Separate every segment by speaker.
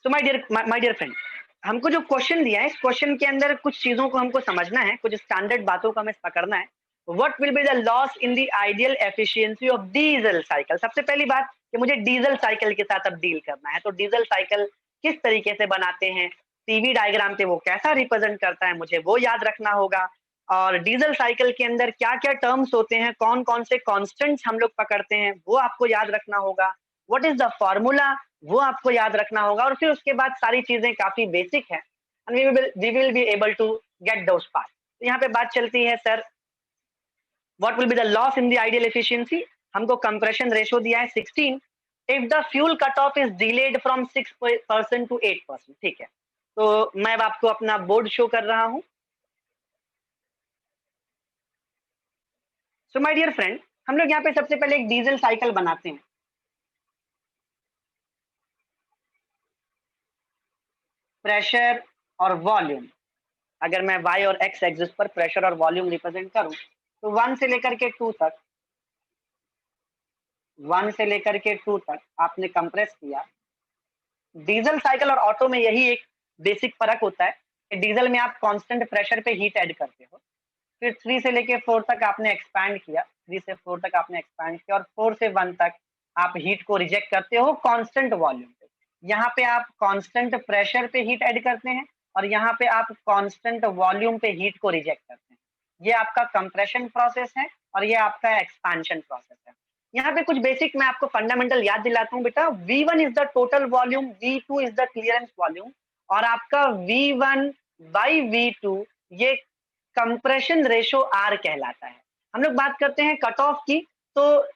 Speaker 1: तो my dear friend, हमको जो क्वेश्चन दिया है, इस क्वेश्चन के अंदर कुछ चीजों को हमको समझना है, कुछ स्टैंडर्ड बातों को हमें पकड़ना है। What will be the loss in the ideal efficiency of diesel cycle. सबसे पहली बात कि मुझे डीजल साइकिल के साथ अब डील करना है, तो डीजल साइकिल किस तरीके से बनाते हैं, पीवी डायग्राम पे वो कैसा रिप्रेजेंट करता है, मुझे वो याद रखना होगा। और डीजल साइकिल के अंदर क्या क्या टर्म्स होते हैं, कौन कौन से कॉन्स्टेंट्स हम लोग पकड़ते हैं, वो आपको याद रखना होगा। व्हाट इज द फॉर्मूला, वो आपको याद रखना होगा। और फिर उसके बाद सारी चीजें काफी बेसिक है, and we will be able to get those part. तो यहाँ पे बात चलती है, sir what will be the loss in the ideal efficiency. हमको कंप्रेशन रेशो दिया है 16 if the fuel cut off is delayed from 6% to 8%। ठीक है, तो मैं अब आपको अपना बोर्ड शो कर रहा हूं। सो माय डियर फ्रेंड, हम लोग यहाँ पे सबसे पहले एक डीजल साइकिल बनाते हैं। प्रेशर और वॉल्यूम, अगर मैं y और x एक्सिस पर प्रेशर और वॉल्यूम रिप्रेजेंट करूं, तो 1 से लेकर के 2 तक, 1 से लेकर के 2 तक आपने कंप्रेस किया। डीजल साइकिल और ऑटो में यही एक बेसिक फर्क होता है कि डीजल में आप कांस्टेंट प्रेशर पे हीट ऐड करते हो। फिर 3 से लेके 4 तक आपने एक्सपैंड किया, 3 से 4 तक आपने एक्सपैंड किया, और 4 से 1 तक आप हीट को रिजेक्ट करते हो कांस्टेंट वॉल्यूम पे। यहाँ पे आप कांस्टेंट प्रेशर पे हीट ऐड करते हैं, और यहाँ पे आप कांस्टेंट वॉल्यूम पे हीट को रिजेक्ट करते हैं। ये आपका कंप्रेशन प्रोसेस है और ये आपका एक्सपेंशन प्रोसेस है। यहाँ पे कुछ बेसिक मैं आपको फंडामेंटल याद दिलाता हूँ बेटा। V1 is the total volume, V2 is the clearance volume, और आपका V1 बाई V2 ये कंप्रेशन रेशो R कहलाता है। हम लोग बात करते हैं कट ऑफ की, तो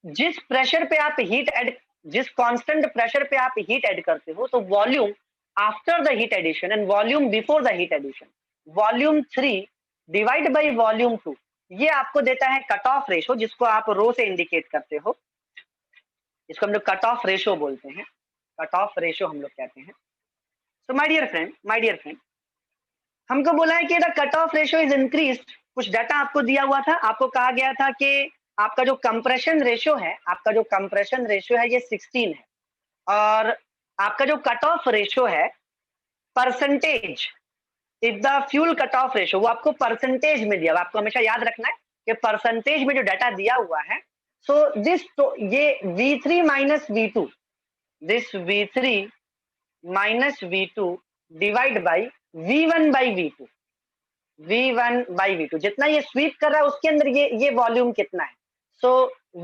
Speaker 1: जिस प्रेशर पे आप हीट ऐड, जिस कांस्टेंट प्रेशर पे आप हीट ऐड करते हो, तो volume after the heat addition and volume before the heat addition, volume 3 divide by volume 2, ये आपको देता है कट ऑफ रेशो, जिसको आप रो से इंडिकेट करते हो। इसको हम लोग कट ऑफ रेशो बोलते हैं, कट ऑफ रेशो हम लोग कहते हैं। सो माय डियर फ्रेंड, हमको बोला है कि the cut off ratio is increased. कुछ डाटा आपको दिया हुआ था, आपको कहा गया था कि आपका जो कंप्रेशन रेशो है, आपका जो कंप्रेशन रेशो है ये 16 है, और आपका जो कट ऑफ रेशो है percentage, if the fuel cut of ratio, वो आपको परसेंटेज में दिया हुआ। आपको हमेशा याद रखना है कि परसेंटेज में जो डाटा दिया हुआ है, सो दिस, तो ये V3 minus V2, this V3 minus V2 divide by V1 by V2, V1 by V2, जितना ये स्वीप कर रहा है उसके अंदर ये वॉल्यूम कितना है। सो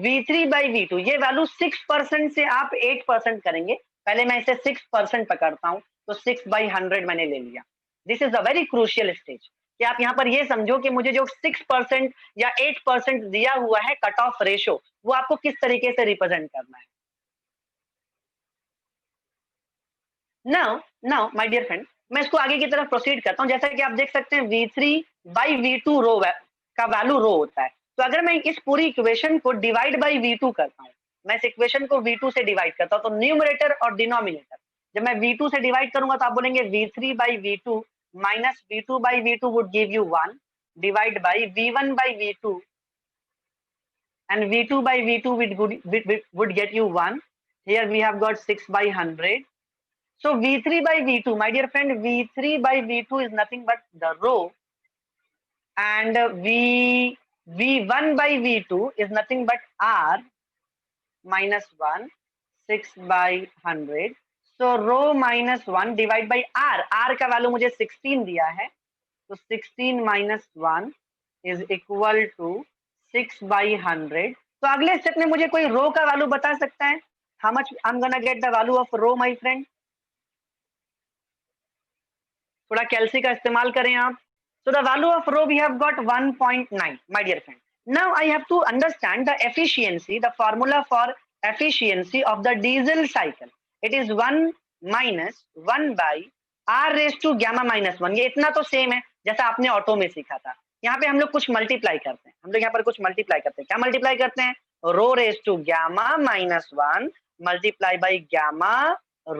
Speaker 1: V3 बाई V2, ये वैल्यू 6% से आप 8% करेंगे। पहले मैं इसे 6% पकड़ता हूं, तो 6/100 मैंने ले लिया। This is a very crucial stage कि आप यहाँ पर ये समझो कि मुझे जो 6% या 8% दिया हुआ है कट ऑफ रेशो, वो आपको किस तरीके से रिप्रेजेंट करना है। Now now my dear friend, मैं इसको आगे की तरफ प्रोसीड करता हूं। जैसा कि आप देख सकते हैं V3 बाई V2 रो का वैल्यू रो होता है। तो अगर मैं इस पूरी इक्वेशन को डिवाइड बाई V2 करता हूं, मैं इस इक्वेशन को V2 से डिवाइड करता हूं, तो न्यूमरेटर और डिनोमिनेटर, जब मैं V2 से डिवाइड करूंगा तो आप बोलेंगे V3 by V2 minus V2 by V2 would give you 1 divide by V1 by V2 and V2 by V2 would get you 1. Here we have got 6/100. So V3 by V2, my dear friend, V3 by V2 is nothing but the row, and V1 by V2 is nothing but R minus 1, 6/100. So row minus 1 divide by R. R का value मुझे 16 दिया है, तो 16 minus 1 is equal to 6/100. तो अगले step में मुझे कोई रो का वैल्यू बता सकता है? How much I'm gonna get the value of rho, my friend? थोड़ा कैल्सी का इस्तेमाल करें आप। So the value of rho we have got 1.9, my dear friend. Now I have to understand the efficiency, the formula for efficiency of the diesel cycle. It is 1 minus 1 by R raised to gamma minus 1. ये इतना तो same है जैसा आपने auto में सीखा था। यहाँ पे हम लोग कुछ मल्टीप्लाई करते हैं, हम लोग यहाँ पर कुछ मल्टीप्लाई करते हैं। क्या मल्टीप्लाई करते हैं? Rho raise to gamma minus 1 multiply by gamma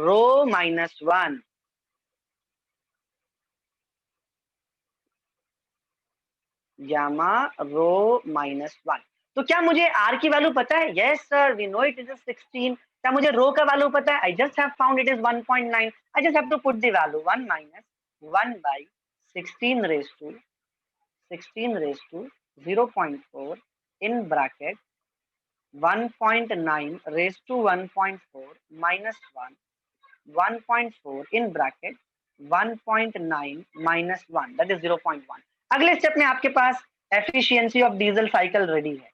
Speaker 1: rho minus 1। gamma rho minus 1। तो क्या मुझे R की वैल्यू पता है? Yes sir, we know it is 16। क्या मुझे रो का वैल्यू पता है? I just have found it is 1.9. I just have to put the value 1 minus 1 by 16 raised to 0.4 in bracket 1.9 raised to 1.4 minus 1 1.4 in bracket 1.9 minus 1 that is 0.1. अगले step में आपके पास efficiency of diesel cycle ready है.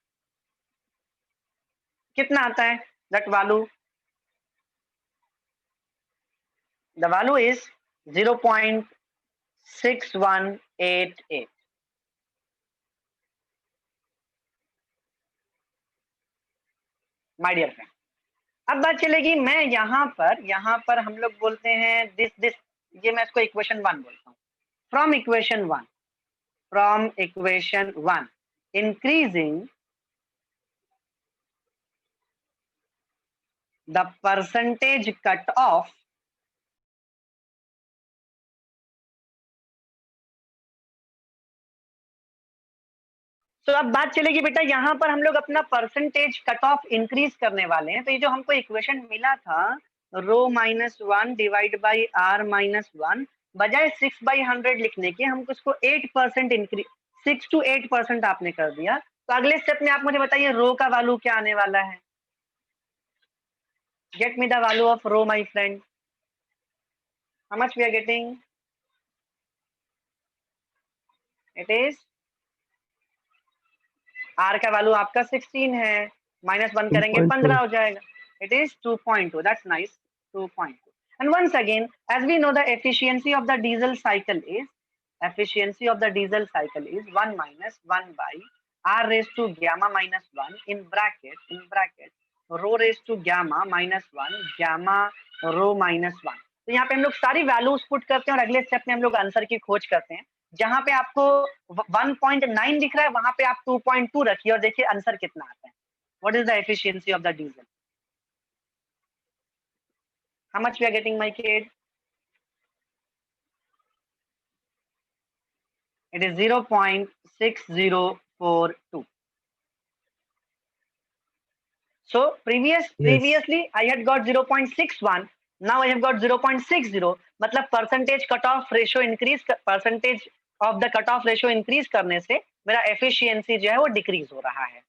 Speaker 1: कितना आता है that value? The value is 0.6188. My dear friend, अब बात चलेगी, मैं यहाँ पर हम लोग बोलते हैं दिस, ये मैं इसको इक्वेशन 1 बोलता हूँ. From equation 1 increasing the percentage cut off तो अब बात चलेगी बेटा, यहाँ पर हम लोग अपना परसेंटेज कट ऑफ इंक्रीज करने वाले हैं. तो ये जो हमको इक्वेशन मिला था रो -1 डिवाइड बाई आर -1, बजाय 6/100 लिखने के हमको इसको 8% इंक्रीज, 6 to 8% आपने कर दिया. तो अगले स्टेप में आप मुझे बताइए रो का वैल्यू क्या आने वाला है? Get me the value of rho my friend. How much we are getting? It is R का वैल्यू आपका 16 है, -1 करेंगे 15 हो जाएगा. It is 2.2. That's nice, 2.2. And once again, as we know, the efficiency of the diesel cycle is 1 minus 1 by r raised to gamma minus 1 in bracket rho raised to gamma minus 1 gamma rho minus 1. तो यहाँ पे हम लोग सारी values put करते हैं और अगले स्टेप में हम लोग आंसर की खोज करते हैं. जहां पे आपको 1.9 दिख रहा है वहां पे आप 2.2 रखिए और देखिए आंसर कितना आता है. What is the efficiency of the diesel? How much we are getting my kid? It is 0.6042. So previously I had got 0.61. Now I have got 0.60. मतलब percentage cut off ratio increase, percentage of the cut off ratio increase करने से मेरा efficiency जो है वो decrease हो रहा है.